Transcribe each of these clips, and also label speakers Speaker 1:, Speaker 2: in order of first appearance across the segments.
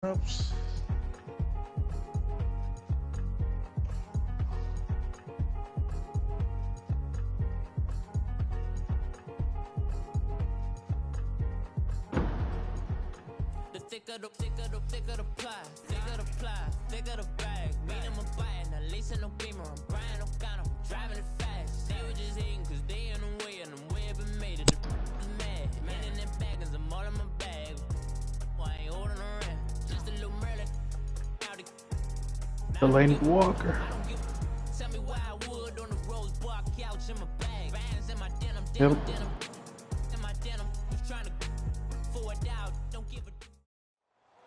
Speaker 1: Oops.
Speaker 2: Thicker the pie, thicker the bag. Meet them a bite, at least in no beamer. I'm Brian O'Connor, driving it fast. They were just hating cause they in the way, and the way I've been made it. The is mad, man in that bag, cause I'm all in my bag. Why I ain't holding around? Just a little Merlin.
Speaker 1: Delaney Walker.
Speaker 2: Tell me why I would on the rose bar couch in my bag. Bands in my denim,
Speaker 1: Yep.
Speaker 2: in my denim. Was trying to forward out, don't give a.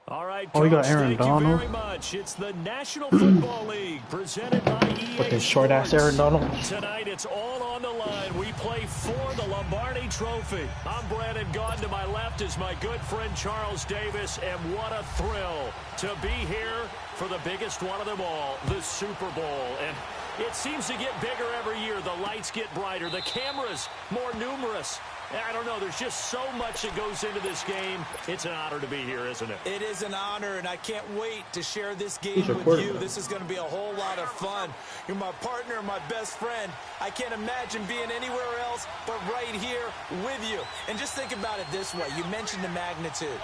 Speaker 3: All right,
Speaker 1: Oh, we got
Speaker 3: Coach,
Speaker 1: Aaron
Speaker 3: thank you
Speaker 1: Donald.
Speaker 3: very much. It's the National Football League presented by EA
Speaker 1: With his short ass
Speaker 3: Sports.
Speaker 1: Aaron Donald.
Speaker 3: Tonight, it's all on the line. We play for the Lombardi Trophy. I'm Brandon Gaudin. To my left is my good friend Charles Davis, and what a thrill to be here for the biggest one of them all, the Super Bowl. And it seems to get bigger every year. The lights get brighter. The cameras more numerous. I don't know. There's just so much that goes into this game. It's an honor to be here, isn't it?
Speaker 4: It is an honor, and I can't wait to share this game with you. This is going to be a whole lot of fun. You're my partner, my best friend. I can't imagine being anywhere else but right here with you. And just think about it this way. You mentioned the magnitude.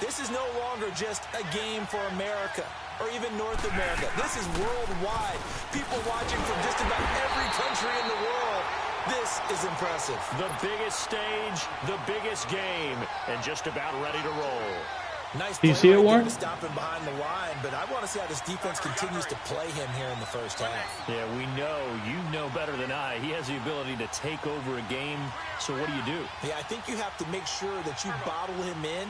Speaker 4: This is no longer just a game for America or even North America. This is worldwide. People watching from just about every country in the world. This is impressive.
Speaker 3: The biggest stage, the biggest game, and just about ready to roll.
Speaker 4: Nice
Speaker 1: Do you
Speaker 4: play
Speaker 1: see it,
Speaker 4: right
Speaker 1: Warren?
Speaker 4: there to stop him behind the line, but I want to see how this defense continues to play him here in the first half.
Speaker 3: Yeah, we know. You know better than I. He has the ability to take over a game, so what do?
Speaker 4: Yeah, I think you have to make sure that you bottle him in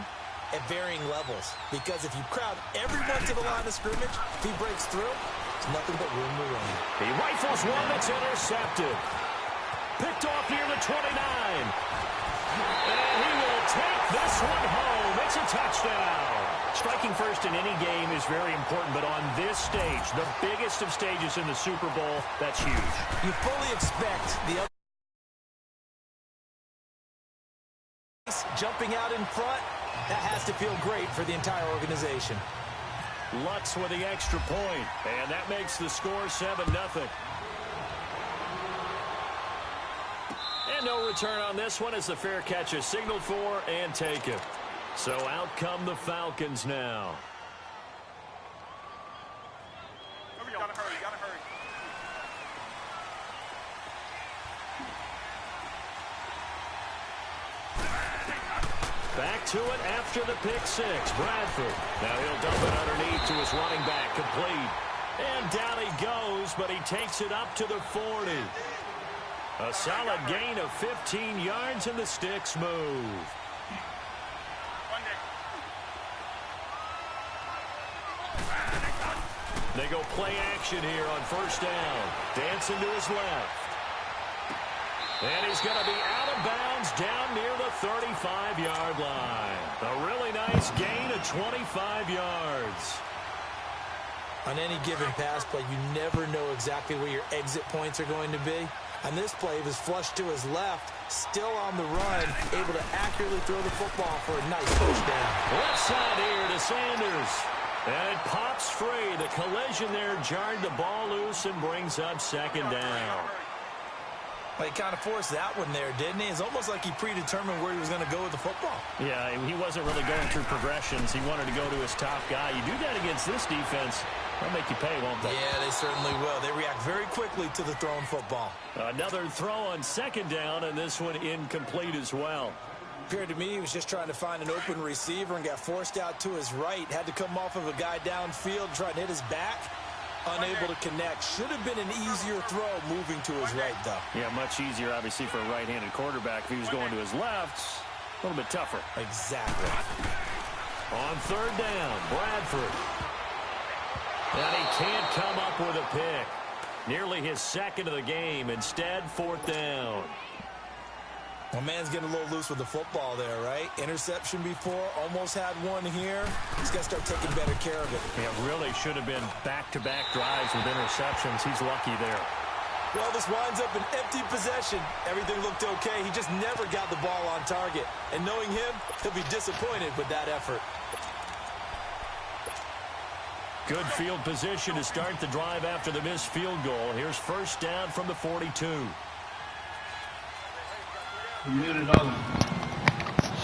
Speaker 4: at varying levels, because if you crowd everyone to the line of scrimmage, if he breaks through, it's nothing but room to run.
Speaker 3: He rifles one that's intercepted. Picked off near the 29. And he will take this one home. It's a touchdown. Striking first in any game is very important, but on this stage, the biggest of stages in the Super Bowl, that's huge.
Speaker 4: You fully expect the other jumping out in front. That has to feel great for the entire organization.
Speaker 3: Lutz with the extra point, and that makes the score 7-0. And no return on this one as the fair catch is signaled for and taken. So out come the Falcons now.
Speaker 5: You gotta hurry, you gotta hurry.
Speaker 3: Back to it after the pick six. Bradford. Now he'll dump it underneath to his running back. Complete. And down he goes, but he takes it up to the 40. A solid gain of 15 yards, and the sticks move. They go play action here on first down. Dancing to his left. And he's going to be out of bounds down near the 35-yard line. A really nice gain of 25 yards.
Speaker 4: On any given pass play, you never know exactly where your exit points are going to be. On this play, he was flushed to his left, still on the run, able to accurately throw the football for a nice first down.
Speaker 3: Left side here to Sanders. And it pops free. The collision there jarred the ball loose and brings up second down.
Speaker 4: Well, he kind of forced that one there, didn't he? It's almost like he predetermined where he was going to go with the football.
Speaker 3: Yeah, he wasn't really going through progressions. He wanted to go to his top guy. You do that against this defense, they'll make you pay, won't they?
Speaker 4: Yeah, they certainly will. They react very quickly to the thrown football.
Speaker 3: Another throw on second down, and this one incomplete as well.
Speaker 4: Appeared to me he was just trying to find an open receiver and got forced out to his right. Had to come off of a guy downfield, trying to hit his back. Unable to connect. Should have been an easier throw moving to his right, though.
Speaker 3: Yeah, much easier, obviously, for a right-handed quarterback. If he was going to his left, a little bit tougher.
Speaker 4: Exactly.
Speaker 3: On third down, Bradford. And he can't come up with a pick. Nearly his second of the game. Instead, fourth down.
Speaker 4: Well, man's getting a little loose with the football there, right? Interception before, almost had one here. He's got to start taking better care of it.
Speaker 3: Yeah, really should have been back-to-back drives with interceptions. He's lucky there.
Speaker 4: Well, this winds up an empty possession. Everything looked okay. He just never got the ball on target. And knowing him, he'll be disappointed with that effort.
Speaker 3: Good field position to start the drive after the missed field goal. Here's first down from the 42.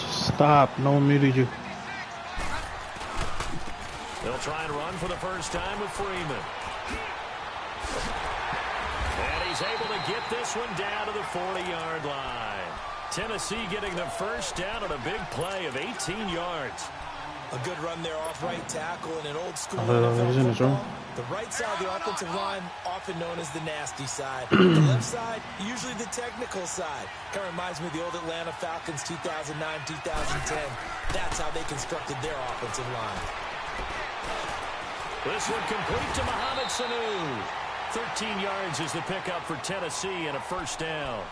Speaker 1: Stop. No one muted you.
Speaker 3: They'll try and run for the first time with Freeman. And he's able to get this one down to the 40-yard line. Tennessee getting the first down on a big play of 18 yards.
Speaker 4: A good run there off right tackle in an old school
Speaker 1: he's in his room.
Speaker 4: The right side of the offensive line, often known as the nasty side. The left side, usually the technical side. Kind of reminds me of the old Atlanta Falcons 2009, 2010. That's how they constructed their offensive line.
Speaker 3: This one complete to Mohamed Sanu. 13 yards is the pickup for Tennessee and a first down.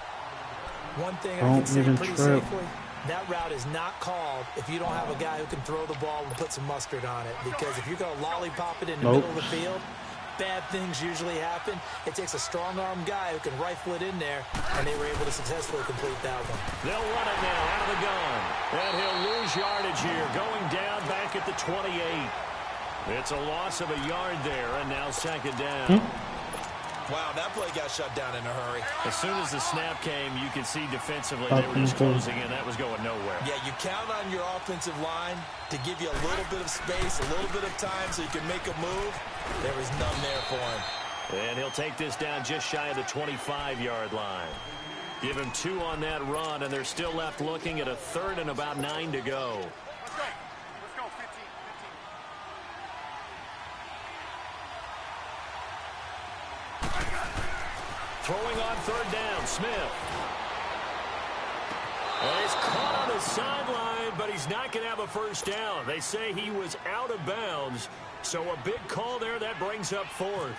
Speaker 4: One thing I can say pretty safely, that route is not called if you don't have a guy who can throw the ball and put some mustard on it. Because if you're going to lollipop it in the middle of the field, bad things usually happen. It takes a strong-arm guy who can rifle it in there, and they were able to successfully complete that one.
Speaker 3: They'll run it now out of the gun. And he'll lose yardage here, going down back at the 28. It's a loss of a yard there, and now second down.
Speaker 4: Wow, that play got shut down in a hurry.
Speaker 3: As soon as the snap came, you could see defensively they were just closing in. That was going nowhere.
Speaker 4: Yeah, you count on your offensive line to give you a little bit of space, a little bit of time so you can make a move. There was none there for him.
Speaker 3: And he'll take this down just shy of the 25-yard line. Give him 2 on that run, and they're still left looking at a third and about 9 to go.
Speaker 5: Let's go, 15.
Speaker 3: Throwing on third down, Smith. And he's caught on the sideline, but he's not going to have a first down. They say he was out of bounds, so a big call there. That brings up fourth.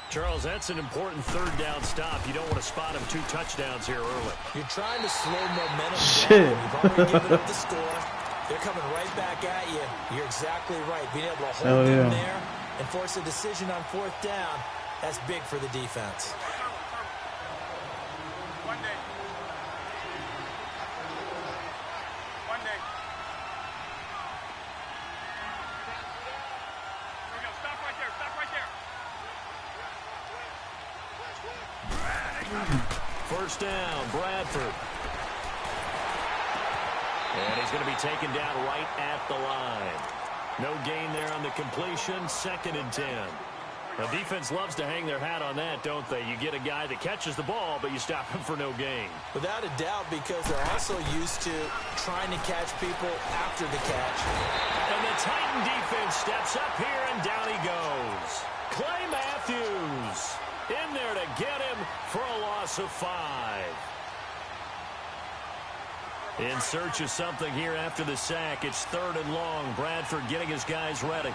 Speaker 3: Charles, that's an important third down stop. You don't want to spot him 2 touchdowns here early.
Speaker 4: You're trying to slow momentum down. You've already given up the score. They're coming right back at you. You're exactly right. Being able to hold them there and force a decision on fourth down, that's big for the defense.
Speaker 5: One day. Here we go. Stop right there. Stop right there.
Speaker 3: First down, Bradford. And he's going to be taken down right at the line. No gain there on the completion. 2nd and 10. The defense loves to hang their hat on that, don't they? You get a guy that catches the ball, but you stop him for no gain.
Speaker 4: Without a doubt, because they're also used to trying to catch people after the catch.
Speaker 3: And the Titan defense steps up here, and down he goes. Clay Matthews in there to get him for a loss of 5. In search of something here after the sack. It's 3rd and long. Bradford getting his guys ready.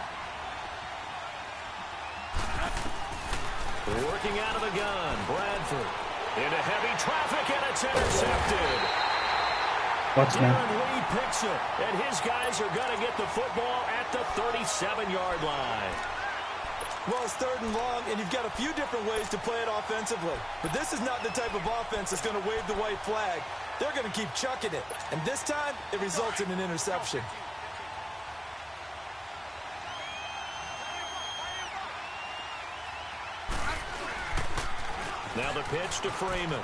Speaker 3: Working out of the gun. Bradford into heavy traffic, and it's intercepted. Darren Lee picks it, and his guys are going to get the football at the 37-yard line.
Speaker 4: Well, it's 3rd and long, and you've got a few different ways to play it offensively. But this is not the type of offense that's going to wave the white flag. They're going to keep chucking it. And this time, it results in an interception.
Speaker 3: Now the pitch to Freeman.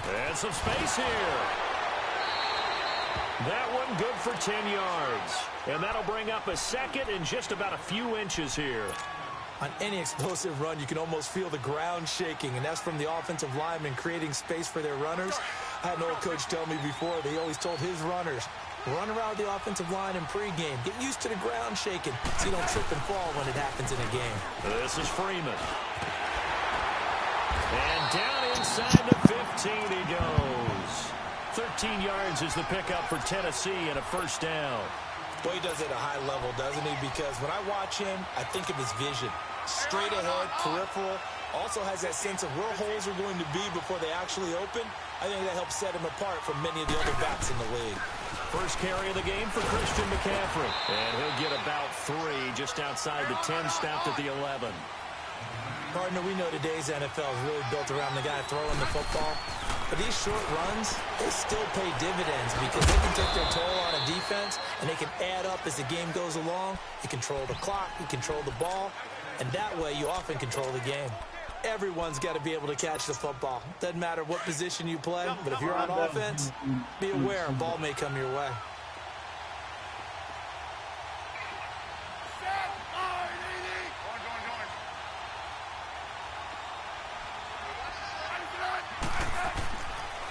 Speaker 3: And some space here. That one good for 10 yards. And that'll bring up a 2nd and just about a few inches here.
Speaker 4: On any explosive run, you can almost feel the ground shaking, and that's from the offensive linemen creating space for their runners. I had an old coach tell me before, they always told his runners, run around the offensive line in pregame. Get used to the ground shaking so you don't trip and fall when it happens in a game.
Speaker 3: This is Freeman. And down inside the 15 he goes. 13 yards is the pickup for Tennessee and a first down.
Speaker 4: Well, he does it at a high level, doesn't he? Because when I watch him, I think of his vision. Straight ahead, peripheral. Also has that sense of where holes are going to be before they actually open. I think that helps set him apart from many of the other backs in the league.
Speaker 3: First carry of the game for Christian McCaffrey. And he'll get about 3 just outside the 10, stopped at the 11.
Speaker 4: Partner, we know today's NFL is really built around the guy throwing the football. But these short runs, they still pay dividends because they can take their toll on a defense, and they can add up as the game goes along. You control the clock, you control the ball, and that way you often control the game. Everyone's got to be able to catch the football. Doesn't matter what position you play, but if you're on offense, be aware a ball may come your way.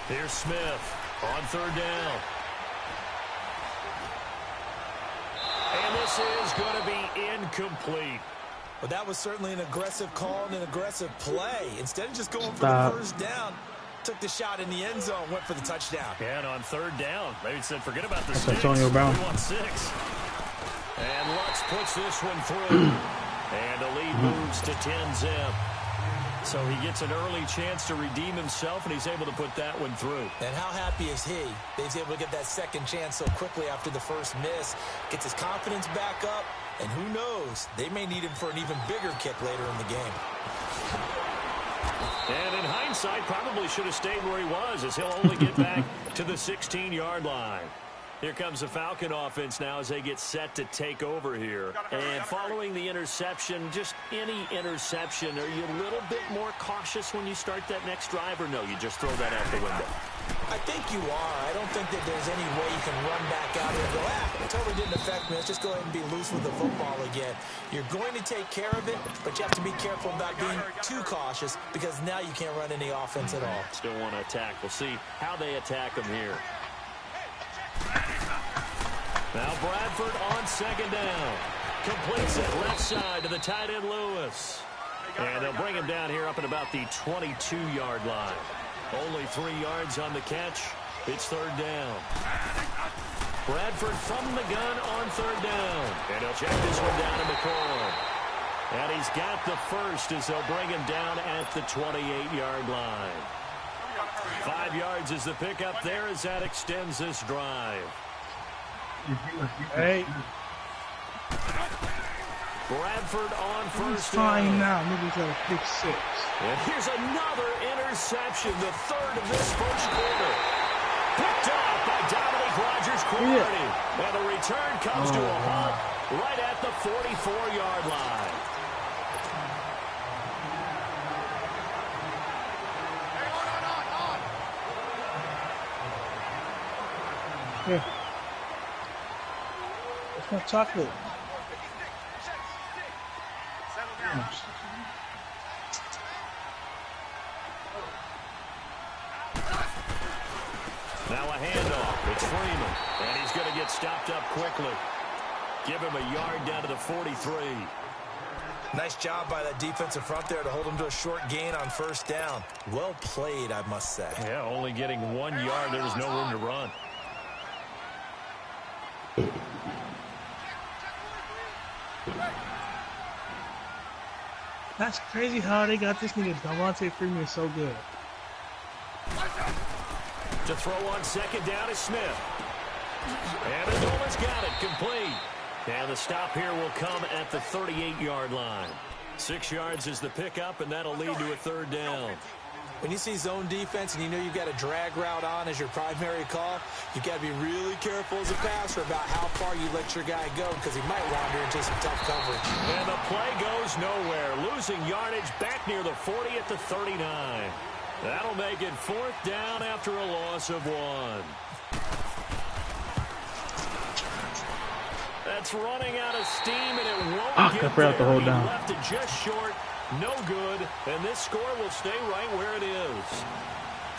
Speaker 3: Here's Smith on third down. And this is going to be incomplete.
Speaker 4: But that was certainly an aggressive call and an aggressive play. Instead of just going for the first down, took the shot in the end zone, went for the touchdown.
Speaker 3: And on third down, they said forget about the sticks.
Speaker 1: Antonio Brown.
Speaker 3: We want 6. And Lutz puts this one through. And the lead moves to 10-zip. So he gets an early chance to redeem himself, and he's able to put that one through.
Speaker 4: And how happy is he? He's able to get that second chance so quickly after the first miss. Gets his confidence back up, and who knows, they may need him for an even bigger kick later in the game.
Speaker 3: And in hindsight, probably should have stayed where he was, as he'll only get back to the 16-yard line. Here comes the Falcon offense now as they get set to take over here. And following the interception, just any interception, are you a little bit more cautious when you start that next drive, or no, you just throw that out the window?
Speaker 4: I think you are. I don't think that there's any way you can run back out here and go, it totally didn't affect me. Let's just go ahead and be loose with the football again. You're going to take care of it, but you have to be careful about being too cautious because now you can't run any offense at all.
Speaker 3: Still want to attack. We'll see how they attack them here. Now Bradford on second down. Completes it left side to the tight end Lewis. And they'll bring him down here up at about the 22-yard line. Only 3 yards on the catch. It's third down. Bradford from the gun on third down. And he'll check this one down to McCoy. And he's got the first as they'll bring him down at the 28-yard line. 5 yards is the pickup there as that extends this drive.
Speaker 1: Hey.
Speaker 3: Bradford on first
Speaker 1: Fine
Speaker 3: down.
Speaker 1: now. Niggas got a pick 6.
Speaker 3: And here's another interception, the third of this first quarter. Picked off by Dominique Rodgers-Cromartie. And the return comes to a halt right at the 44-yard line.
Speaker 1: Yeah. It's not chocolate.
Speaker 3: Now a handoff. It's Freeman. And he's going to get stopped up quickly. Give him a yard down to the 43.
Speaker 4: Nice job by that defensive front there to hold him to a short gain on first down. Well played, I must say.
Speaker 3: Yeah, only getting 1 yard. There was no room to run.
Speaker 1: That's crazy how they got this nigga Devontae Freeman so good.
Speaker 3: To throw on second down is Smith. And Adola's got it complete. And the stop here will come at the 38-yard line. 6 yards is the pickup, and that'll lead to a third down.
Speaker 4: When you see zone defense and you know you've got a drag route on as your primary call, you've got to be really careful as a passer about how far you let your guy go because he might wander into some tough coverage.
Speaker 3: And the play goes nowhere. Losing yardage back near the 40 at the 39. That'll make it fourth down after a loss of 1. That's running out of steam, and it won't get there.
Speaker 1: The whole
Speaker 3: He
Speaker 1: down.
Speaker 3: left it just short. No good, and this score will stay right where it is.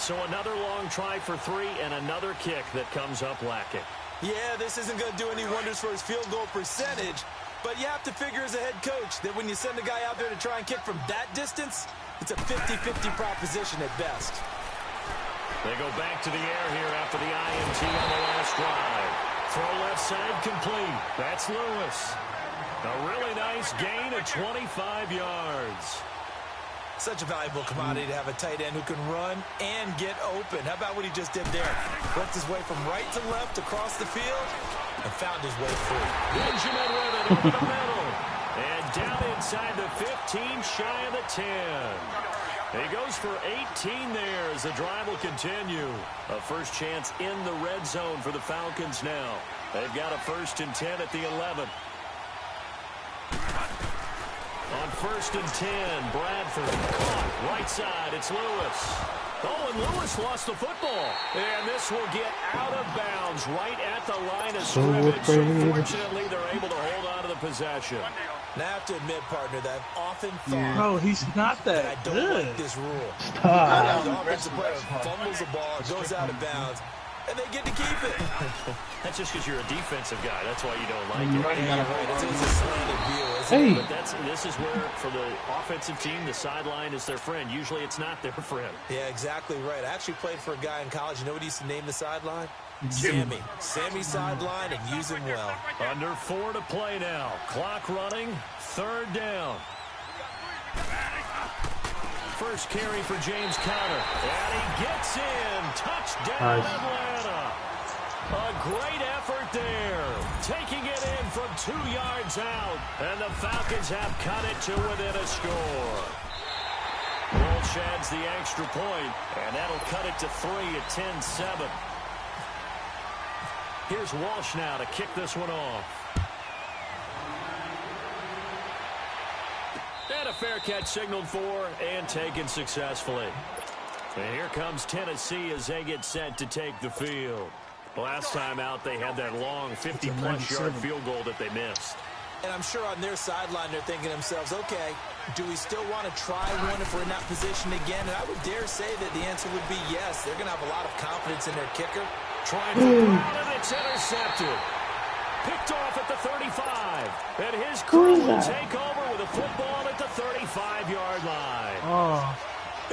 Speaker 3: So another long try for 3 and another kick that comes up lacking.
Speaker 4: Yeah, this isn't going to do any wonders for his field goal percentage, but you have to figure as a head coach that when you send a guy out there to try and kick from that distance, it's a 50-50 proposition at best.
Speaker 3: They go back to the air here after the INT on the last drive. Throw left side complete. That's Lewis. A really nice gain of 25 yards.
Speaker 4: Such a valuable commodity to have a tight end who can run and get open. How about what he just did there? Worked his way from right to left across the field and found his way through.
Speaker 3: Benjamin with it over the middle. And down inside the 15, shy of the 10. He goes for 18 there as the drive will continue. A first chance in the red zone for the Falcons now. They've got a 1st and 10 at the 11. On 1st and 10, Bradford caught right side. It's Lewis. Oh, and Lewis lost the football. And this will get out of bounds right at the line of scrimmage. So fortunately, they're able to hold on to the possession.
Speaker 4: Now, I have to admit, partner, that I've often thought
Speaker 1: Bro, he's not that
Speaker 4: I don't
Speaker 1: good.
Speaker 4: like this rule.
Speaker 6: Stop.
Speaker 4: The offensive player fumbles the ball, goes out of bounds, and they get to keep it.
Speaker 3: That's just because you're a defensive guy. That's why you don't like it.
Speaker 4: Yeah, you're right. It's a slanted view, isn't it?
Speaker 3: But this is where, for the offensive team, the sideline is their friend. Usually it's not their friend.
Speaker 4: Yeah, exactly right. I actually played for a guy in college. You know what he used to name the sideline? Sammy. Sammy sideline, and use him well.
Speaker 3: Under 4 to play now. Clock running. 3rd down. First carry for James Conner. And he gets in. Touchdown, Atlanta. A great effort there. Taking it in from 2 yards out. And the Falcons have cut it to within a score. Walsh adds the extra point, and that'll cut it to 3 at 10-7. Here's Walsh now to kick this one off. And a fair catch signaled for and taken successfully. And here comes Tennessee as they get set to take the field. Last time out, they had that long 50-plus yard field goal that they missed.
Speaker 4: And I'm sure on their sideline they're thinking to themselves, okay, do we still want to try one if we're in that position again? And I would dare say that the answer would be yes. They're going to have a lot of confidence in their kicker.
Speaker 3: Trying for Brown, and it's intercepted. Picked off at the 35. And his crew will take over with a football at the 35-yard line.
Speaker 1: Oh.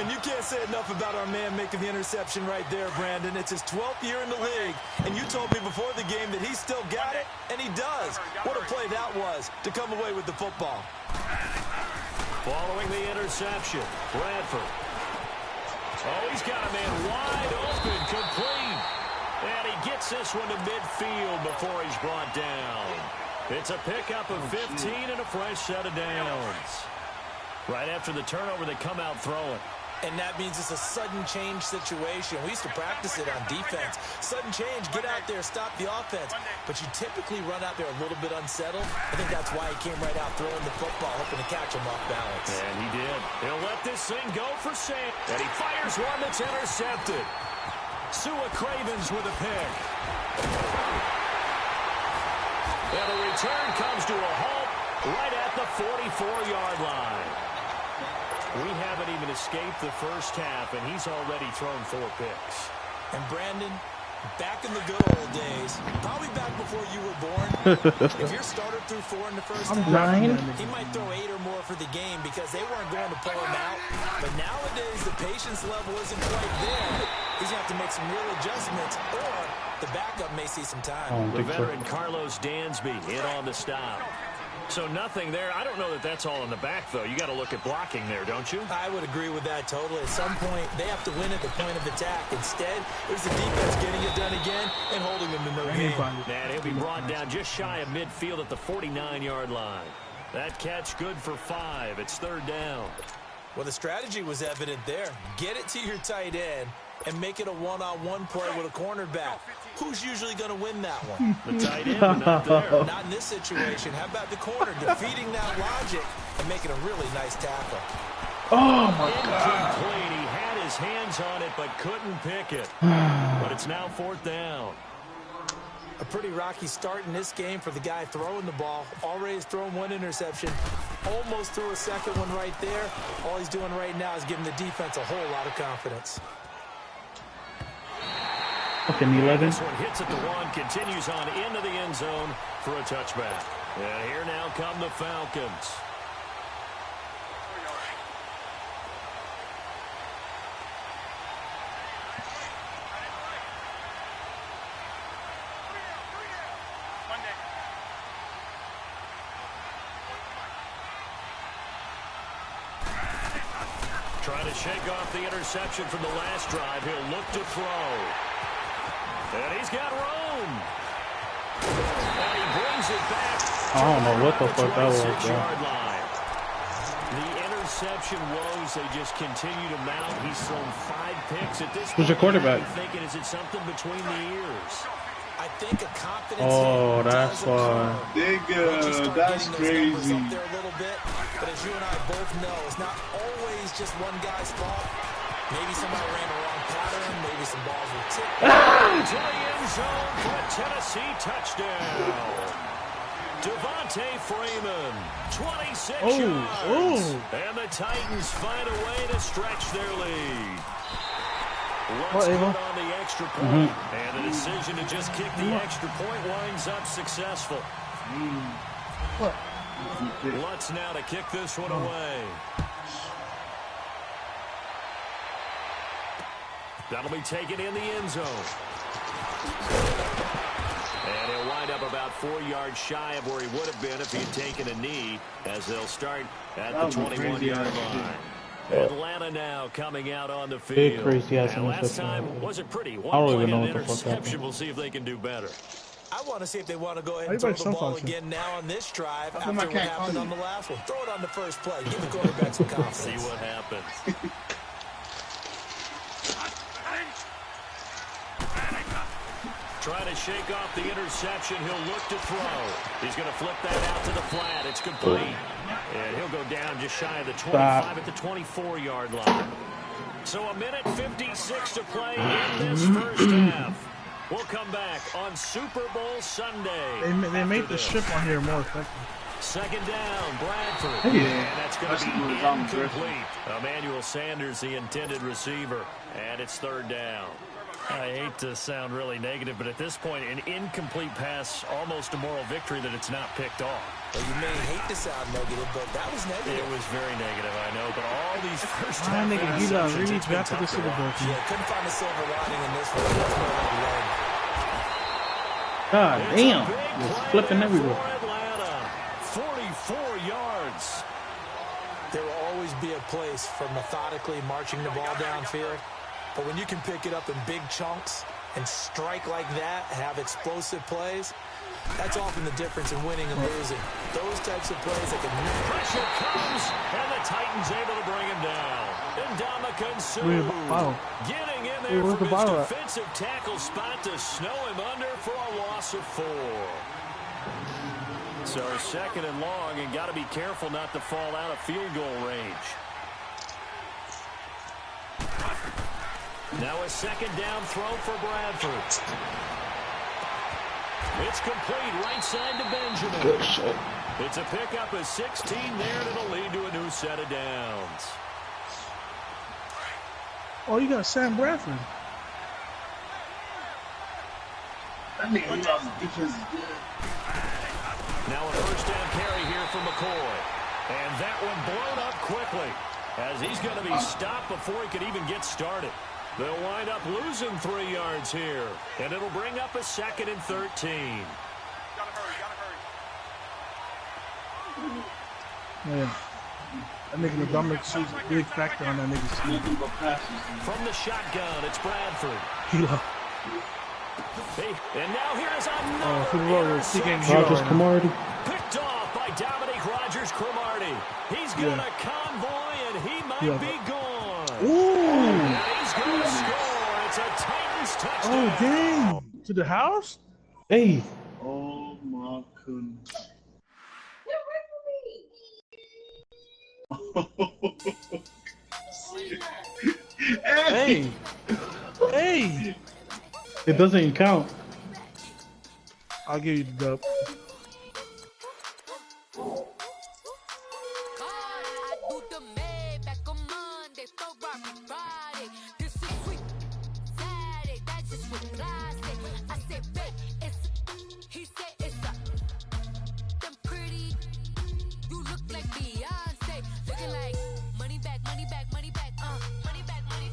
Speaker 4: And you can't say enough about our man making the interception right there, Brandon. It's his 12th year in the league, and you told me before the game that he still got it, and he does. What a play that was to come away with the football.
Speaker 3: Following the interception, Bradford. Oh, he's got a man wide open, complete. And he gets this one to midfield before he's brought down. It's a pickup of 15 and a fresh set of downs. Right after the turnover, they come out throwing.
Speaker 4: And that means it's a sudden change situation. We used to practice it on defense. Sudden change, get out there, stop the offense. But you typically run out there a little bit unsettled. I think that's why he came right out throwing the football, hoping to catch him off balance.
Speaker 3: And he did. He'll let this thing go for Sam. And he fires one that's intercepted. Sua Cravens with a pick. And the return comes to a halt right at the 44-yard line. We haven't even escaped the first half, and he's already thrown 4 picks.
Speaker 4: And Brandon, back in the good old days, probably back before you were born, if your starter threw 4 in the first half, he might throw 8 or more for the game because they weren't going to pull him out. But nowadays, the patience level isn't quite there. He's going to have to make some real adjustments, or the backup may see some time.
Speaker 3: The veteran Carlos Dansby in on the stop. So nothing there. I don't know that that's all in the back, though. You got to look at blocking there, don't you?
Speaker 4: I would agree with that totally. At some point, they have to win at the point of attack. Instead, it was the defense getting it done again and holding them to no game.
Speaker 3: And he'll be brought down just shy of midfield at the 49-yard line. That catch good for 5. It's 3rd down.
Speaker 4: Well, the strategy was evident there. Get it to your tight end and make it a one-on-one play with a cornerback. Who's usually going to win that one?
Speaker 3: The tight end, not there.
Speaker 4: Not in this situation. How about the corner defeating that logic and making a really nice tackle?
Speaker 6: Oh, my God.
Speaker 3: Incomplete. He had his hands on it but couldn't pick it. But it's now 4th down.
Speaker 4: A pretty rocky start in this game for the guy throwing the ball. Already has thrown 1 interception. Almost threw a second one right there. All he's doing right now is giving the defense a whole lot of confidence.
Speaker 6: Fucking 11.
Speaker 3: This one hits at the 1, continues on into the end zone for a touchback. And here now come the Falcons. Trying to shake off the interception from the last drive. He'll look to throw. And he's got room. And he brings it back.
Speaker 6: I don't know what the fuck that was, bro.
Speaker 3: The interception woes, they just continue to mount. He's thrown 5 picks at this point.
Speaker 6: Who's your quarterback?
Speaker 3: I'm thinking, is it something between the ears?
Speaker 4: I think a confidence.
Speaker 6: Oh, that's why.
Speaker 7: Nigga, that's crazy.
Speaker 4: Up there a little bit, but as you and I both know, it's not always just one guy's fault. Maybe somebody ran the wrong pattern. Maybe some balls were tipped.
Speaker 3: To the end zone for a Tennessee touchdown. Devontae Freeman, 26 yards. And the Titans find a way to stretch their lead. Let's put on the extra point. And the decision to just kick the extra point winds up successful. Lutz now to kick this one away. That'll be taken in the end zone. And he'll wind up about 4 yards shy of where he would have been if he had taken a knee, as they'll start at the 21-yard line. Atlanta now coming out on the field.
Speaker 6: Big crazy ass
Speaker 3: and last
Speaker 6: interception.
Speaker 3: time was it pretty?
Speaker 6: I don't even know
Speaker 3: One-pointed
Speaker 6: what the fuck
Speaker 3: interception.
Speaker 6: happened.
Speaker 3: We'll see if they can do better.
Speaker 4: I want to see if they want to go ahead and throw the ball again now on this drive after what happened on the last one. Throw it on the first play. Give the quarterback some confidence.
Speaker 3: See what happens. Trying to shake off the interception. He'll look to throw. He's going to flip that out to the flat. It's complete. And he'll go down just shy of the 25 at the 24-yard line. So a minute 56 to play in this first half. We'll come back on Super Bowl Sunday.
Speaker 1: They made the strip on here more effective.
Speaker 3: Second down, Bradford. And that's going to be incomplete. Emmanuel Sanders, the intended receiver. And it's third down. I hate to sound really negative, but at this point, an incomplete pass, almost a moral victory that it's not picked off.
Speaker 4: Well, you may hate to sound negative, but that was negative.
Speaker 3: It was very negative, I know, but all these first half
Speaker 1: nigga, he really
Speaker 3: interceptions,
Speaker 1: drafted the Super Bowl team.
Speaker 4: Yeah, couldn't find a silver lining in this one. That's more like lead.
Speaker 6: God damn. It's flipping everywhere.
Speaker 3: Atlanta, 44 yards.
Speaker 4: There will always be a place for methodically marching the ball downfield. But when you can pick it up in big chunks and strike like that, have explosive plays, that's often the difference in winning and losing. Those types of plays that can...
Speaker 3: Pressure comes, and the Titans able to bring him down. Ndamukong Suh getting in there from his defensive tackle spot to snow him under for a loss of 4. So second and long, and got to be careful not to fall out of field goal range. Now a second down throw for Bradford. It's complete right side to Benjamin.
Speaker 6: Good shit.
Speaker 3: It's a pickup of 16 there, and it'll lead to a new set of downs.
Speaker 1: Oh, you got Sam Bradford.
Speaker 7: That nigga, he lost the defense is good.
Speaker 3: Now a first down carry here from McCoy. And that one blown up quickly, as he's going to be stopped before he could even get started. They'll wind up losing 3 yards here, and it'll bring up a second and 13.
Speaker 5: Gotta hurry.
Speaker 1: Yeah. That nigga Ndamukong Suh's a big factor on that nigga's team.
Speaker 3: From the shotgun, it's Bradford. And now here's another interception. Picked off by Dominique Rodgers-Cromartie. He's got a convoy, and he might be gone.
Speaker 1: Ooh.
Speaker 3: And he's going to score. It's a Titans touchdown.
Speaker 1: Oh, dang. To the house?
Speaker 6: Hey.
Speaker 7: Oh, my goodness.
Speaker 1: Hey. Hey.
Speaker 6: It doesn't count.
Speaker 1: I'll give you the dub.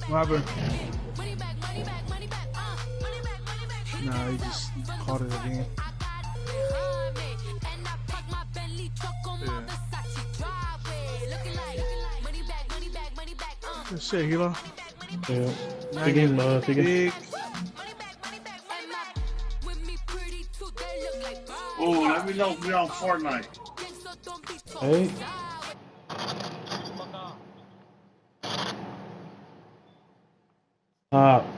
Speaker 1: What happened? Nah, he just caught it again. Good shit, Hilo.
Speaker 6: Yeah. Big.
Speaker 7: Oh, let me know if we're on Fortnite.
Speaker 6: Hey. Ah,